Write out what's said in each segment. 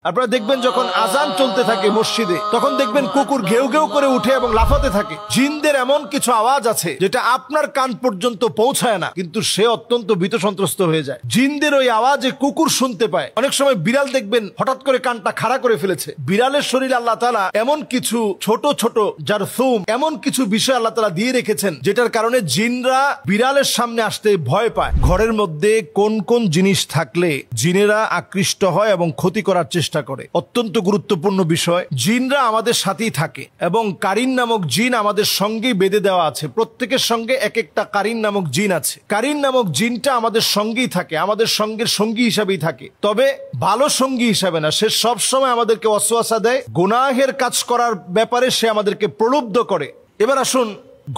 আপনারা দেখবেন যখন আজান চলতে থাকে মসজিদে, তখন দেখবেন কুকুর ঘেউ ঘেউ করে উঠে এবং লাফাতে থাকে। জিনদের এমন কিছু আওয়াজ আছে যেটা আপনার কান পর্যন্ত পৌঁছায় না, কিন্তু সে অত্যন্ত ভীত সন্ত্রস্ত হয়ে যায়। জিনদের ওই আওয়াজে কুকুর শুনতে পায়। অনেক সময় বিড়াল দেখবেন হঠাৎ করে কানটা খাড়া করে ফেলেছে। বিড়ালের শরীরে আল্লাহ তাআলা এমন কিছু ছোট ছোট জারথুম, এমন কিছু বিষয় আল্লাহ তাআলা দিয়ে রেখেছেন যেটার কারণে জিনরা বিড়ালের সামনে আসতে ভয় পায়। ঘরের মধ্যে কোন কোন জিনিস থাকলে জিনেরা আকৃষ্ট হয় এবং ক্ষতি করার চেষ্টা করে, অত্যন্ত গুরুত্বপূর্ণ বিষয়। জিনরা আমাদের সাথেই থাকে এবং কারিন নামক জিন আমাদের সঙ্গেই বেঁধে দেওয়া আছে। প্রত্যেকের সঙ্গে এক একটা কারিন নামক জিন আছে। কারিন নামক জিনটা আমাদের সঙ্গেই থাকে, আমাদের সঙ্গের সঙ্গী হিসাবেই থাকে, তবে ভালো সঙ্গী হিসাবে না। সে সবসময় আমাদেরকে ওয়াসওয়াসা দেয়, গুনাহের কাজ করার ব্যাপারে সে আমাদেরকে প্রলুব্ধ করে। এবার আসুন,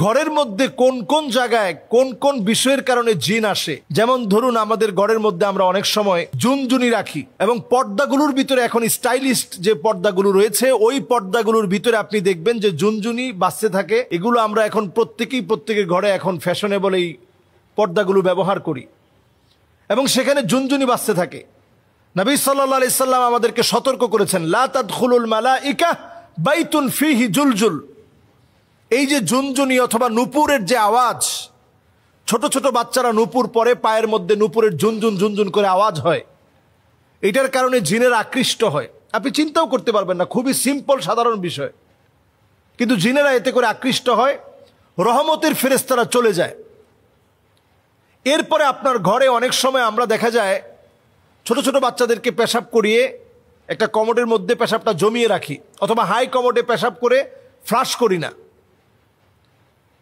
ঘরের মধ্যে কোন কোন জায়গায় কোন কোন বিষয়ের কারণে জিন আসে। যেমন ধরুন, আমাদের ঘরের মধ্যে আমরা অনেক সময় জুনজুনি রাখি এবং পর্দাগুলোর ভিতরে এখন স্টাইলিস্ট যে পর্দাগুলো রয়েছে, ওই পর্দাগুলোর ভিতরে আপনি দেখবেন যে জুনজুনি বাজতে থাকে। এগুলো আমরা এখন প্রত্যেকের ঘরে এখন ফ্যাশনেবল এই পর্দাগুলো ব্যবহার করি এবং সেখানে জুনজুনি বাজতে থাকে। নবী সাল্লাল্লাহু আলাইহি সাল্লাম আমাদেরকে সতর্ক করেছেন, লা তাদখুলুল মালাইকা বাইতুন ফিহি জুলজুল। এই যে জুনজুনি অথবা নূপুরের যে আওয়াজ, ছোট ছোট বাচ্চারা নূপুর পরে, পায়ের মধ্যে নূপুরের ঝুনঝুন ঝুনঝুন করে আওয়াজ হয়, এটার কারণে জিনের আকৃষ্ট হয়। আপনি চিন্তাও করতে পারবেন না, খুবই সিম্পল সাধারণ বিষয়, কিন্তু জিনেরা এতে করে আকৃষ্ট হয়, রহমতের ফেরেশতারা চলে যায়। এরপরে আপনার ঘরে অনেক সময় আমরা দেখা যায় ছোট ছোট বাচ্চাদেরকে পেশাব করিয়ে একটা কমোডের মধ্যে পেশাবটা জমিয়ে রাখি, অথবা হাই কমোডে পেশাব করে ফ্লাশ করি না।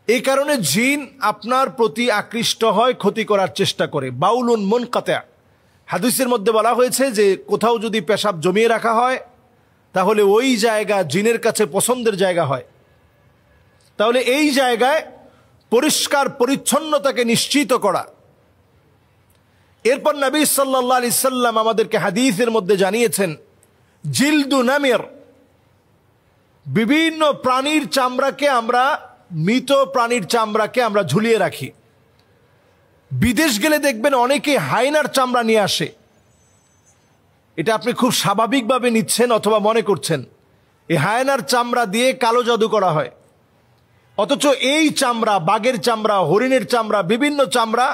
এই কারণে জিন আপনার প্রতি আকৃষ্ট হয়, ক্ষতি করার চেষ্টা করে। বাউলুন মুনকাতা, হাদিসের মধ্যে বলা হয়েছে যে কোথাও যদি পেশাব জমিয়ে রাখা হয় তাহলে ওই জায়গা জিনের কাছে পছন্দের জায়গা হয়। তাহলে এই জায়গায় পরিষ্কার পরিচ্ছন্নতাকে নিশ্চিত করা। এরপর নবী সাল্লাল্লাহু আলাইহি সাল্লাম আমাদেরকে হাদিসের মধ্যে জানিয়েছেন, জিলদু নামির, বিভিন্ন প্রাণীর চামড়াকে আমরা, মৃত প্রাণীর চামড়াকে আমরা ঝুলিয়ে রাখি। বিদেশ গেলে দেখবেন অনেকে হায়নার চামড়া নিয়ে আসে। এটা আপনি খুব স্বাভাবিকভাবে নিচ্ছেন অথবা মনে করছেন এই হায়নার চামড়া দিয়ে কালো জাদু করা হয়, অথচ এই চামড়া, বাঘের চামড়া, হরিণের চামড়া, বিভিন্ন চামড়া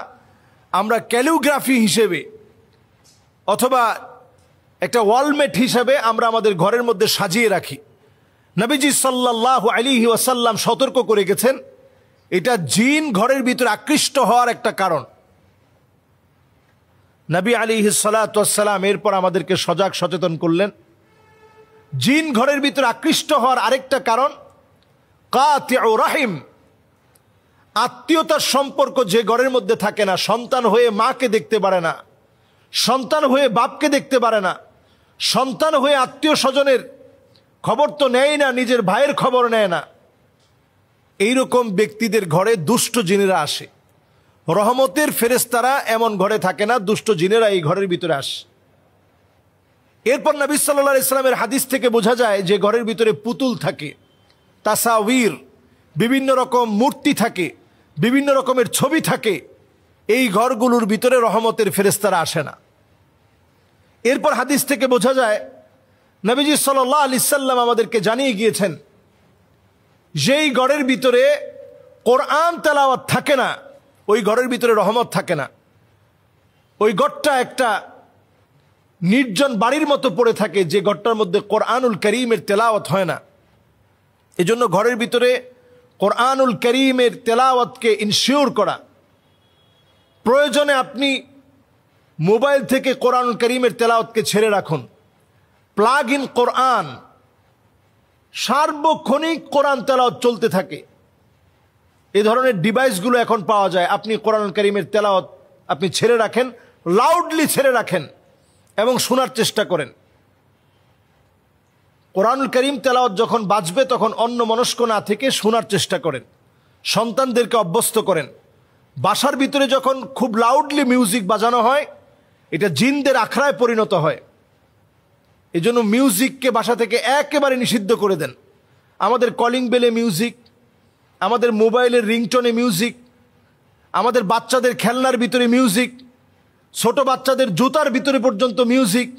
আমরা ক্যালিগ্রাফি হিসেবে অথবা একটা ওয়ালমেট হিসেবে আমরা আমাদের ঘরের মধ্যে সাজিয়ে রাখি। নবীজি সাল্লাল্লাহু আলাইহি ওয়াসাল্লাম সতর্ক করে গেছেন, এটা জিন ঘরের ভিতরে আকৃষ্ট হওয়ার একটা কারণ। নবী আলাইহিস সালাতু ওয়াস সালাম এরপর আমাদেরকে সজাগ সচেতন করলেন, জিন ঘরের ভিতরে আকৃষ্ট হওয়ার আরেকটা কারণ কাতিউ রাহিম, আত্মীয়তার সম্পর্ক যে ঘরের মধ্যে থাকে না, সন্তান হয়ে মাকে দেখতে পারে না, সন্তান হয়ে বাপকে দেখতে পারে না, সন্তান হয়ে আত্মীয় স্বজনের খবর তো নেয় না, নিজের ভাইয়ের খবর নেয় না, এইরকম ব্যক্তিদের ঘরে দুষ্ট জিনেরা আসে। রহমতের ফেরেশতারা এমন ঘরে থাকে না, দুষ্ট জিনেরা এই ঘরের ভিতরে আসে। এরপর নবী সাল্লাল্লাহু আলাইহি সাল্লামের হাদিস থেকে বোঝা যায় যে ঘরের ভিতরে পুতুল থাকে, তাসাউর, বিভিন্ন রকম মূর্তি থাকে, বিভিন্ন রকমের ছবি থাকে, এই ঘরগুলোর ভিতরে রহমতের ফেরেশতারা আসে না। এরপর হাদিস থেকে বোঝা যায় নবীজি সাল্লাল্লাহু আলাইহি সাল্লাম আমাদেরকে জানিয়ে গিয়েছেন, যেই ঘরের ভিতরে কোরআন তেলাওয়াত থাকে না, ওই ঘরের ভিতরে রহমত থাকে না। ওই ঘরটা একটা নির্জন বাড়ির মতো পড়ে থাকে, যে ঘরটার মধ্যে কোরআনুল কারীমের তেলাওয়াত হয় না। এজন্য ঘরের ভিতরে কোরআনুল কারীমের তেলাওয়াতকে ইনশিওর করা, প্রয়োজনে আপনি মোবাইল থেকে কোরআনুল কারীমের তেলাওয়াতকে ছেড়ে রাখুন, প্লাগ ইন কোরআন, সার্বক্ষণিক কোরআন তেলাওয়াত চলতে থাকে। এই ধরনের ডিভাইসগুলো এখন পাওয়া যায়। আপনি কোরআনুল কারীমের তেলাওয়াত আপনি ছেড়ে রাখেন, লাউডলি ছেড়ে রাখেন এবং শোনার চেষ্টা করেন। কোরআনুল কারীম তেলাওয়াত যখন বাজবে তখন অন্যমনস্ক না থেকে শোনার চেষ্টা করেন, সন্তানদেরকে অভ্যস্ত করেন। বাসার ভিতরে যখন খুব লাউডলি মিউজিক বাজানো হয়, এটা জিনদের আখড়ায় পরিণত হয়। এজন্য মিউজিককে বাসা থেকে একেবারে নিষিদ্ধ করে দেন। আমাদের কলিং বেলে মিউজিক, আমাদের মোবাইলের রিংটোনে মিউজিক, আমাদের বাচ্চাদের খেলনার ভিতরে মিউজিক, ছোট বাচ্চাদের জুতার ভিতরে পর্যন্ত মিউজিক,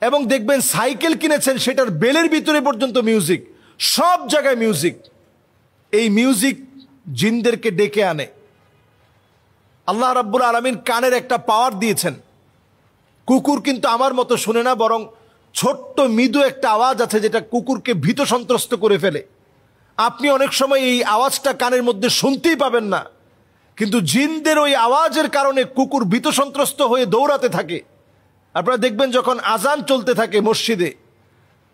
এবং দেখবেন সাইকেল কিনেছেন, সেটার বেলের ভিতরে পর্যন্ত মিউজিক, সব জায়গায় মিউজিক। এই মিউজিক জিনদেরকে ডেকে আনে। আল্লাহ রাব্বুল আলামিন কানের একটা পাওয়ার দিয়েছেন। কুকুর কিন্তু আমার মতো শুনে না, বরং ছোট্ট মৃদু একটা আওয়াজ আছে যেটা কুকুরকে ভীত সন্ত্রস্ত করে ফেলে। আপনি অনেক সময় এই আওয়াজটা কানের মধ্যে শুনতেই পাবেন না, কিন্তু জিনদের ওই আওয়াজের কারণে কুকুর ভীত সন্ত্রস্ত হয়ে দৌড়াতে থাকে। আপনারা দেখবেন যখন আজান চলতে থাকে মসজিদে,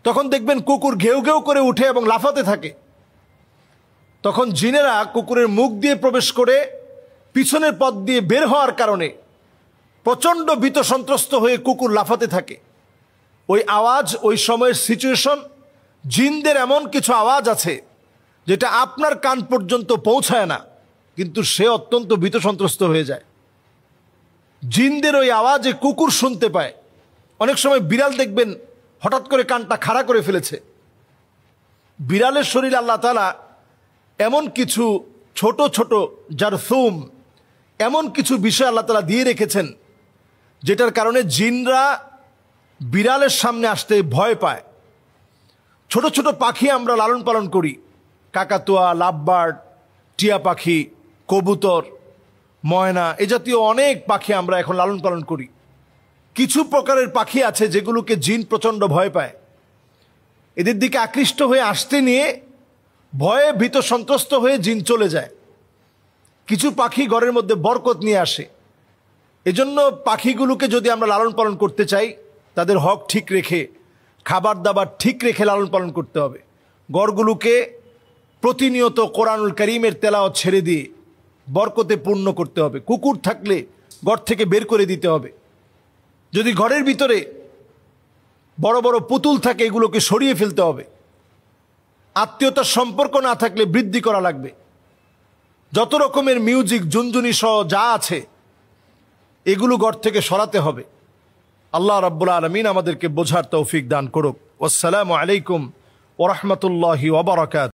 তখন দেখবেন কুকুর ঘেউ ঘেউ করে উঠে এবং লাফাতে থাকে। তখন জিনেরা কুকুরের মুখ দিয়ে প্রবেশ করে পিছনের পথ দিয়ে বের হওয়ার কারণে প্রচণ্ড ভীত সন্ত্রস্ত হয়ে কুকুর লাফাতে থাকে। ওই আওয়াজ, ওই সময়ের সিচুয়েশন, জিনদের এমন কিছু আওয়াজ আছে যেটা আপনার কান পর্যন্ত পৌঁছায় না, কিন্তু সে অত্যন্ত ভীত সন্ত্রস্ত হয়ে যায়। জিনদের ওই আওয়াজে কুকুর শুনতে পায়। অনেক সময় বিড়াল দেখবেন হঠাৎ করে কানটা খাড়া করে ফেলেছে। বিড়ালের শরীরে আল্লাহ তাআলা এমন কিছু ছোট ছোট জারথুম, এমন কিছু বিষয় আল্লাহ তাআলা দিয়ে রেখেছেন যেটার কারণে জিনরা বিড়ালের সামনে আসতে ভয় পায়। ছোট ছোট পাখি আমরা লালন পালন করি, কাকাতুয়া, লাভবার্ড, টিয়া পাখি, কবুতর, ময়না, এ জাতীয় অনেক পাখি আমরা এখন লালন পালন করি। কিছু প্রকারের পাখি আছে যেগুলোকে জিন প্রচণ্ড ভয় পায়। এদের দিকে আকৃষ্ট হয়ে আসতে নিয়ে ভয়ে ভীত সন্ত্রস্ত হয়ে জিন চলে যায়। কিছু পাখি ঘরের মধ্যে বরকত নিয়ে আসে। এজন্য পাখিগুলোকে যদি আমরা লালন পালন করতে চাই, তাদের হক ঠিক রেখে, খাবার দাবার ঠিক রেখে লালন পালন করতে হবে। ঘরগুলোকে প্রতিনিয়ত কোরআনুল কারীমের তেলাওয়াত ছেড়ে দিয়ে বরকতে পূর্ণ করতে হবে। কুকুর থাকলে ঘর থেকে বের করে দিতে হবে। যদি ঘরের ভিতরে বড় বড় পুতুল থাকে, এগুলোকে সরিয়ে ফেলতে হবে। আত্মীয়তার সম্পর্ক না থাকলে বৃদ্ধি করা লাগবে। যত রকমের মিউজিক, জুনজুনি সহ যা আছে, এগুলো ঘর থেকে সরাতে হবে। আল্লাহ রাব্বুল আলামিন আমাদেরকে বোঝার তৌফিক দান করুক। আসসালামু আলাইকুম ওয়া রাহমাতুল্লাহি ওয়া বারাকাতুহু।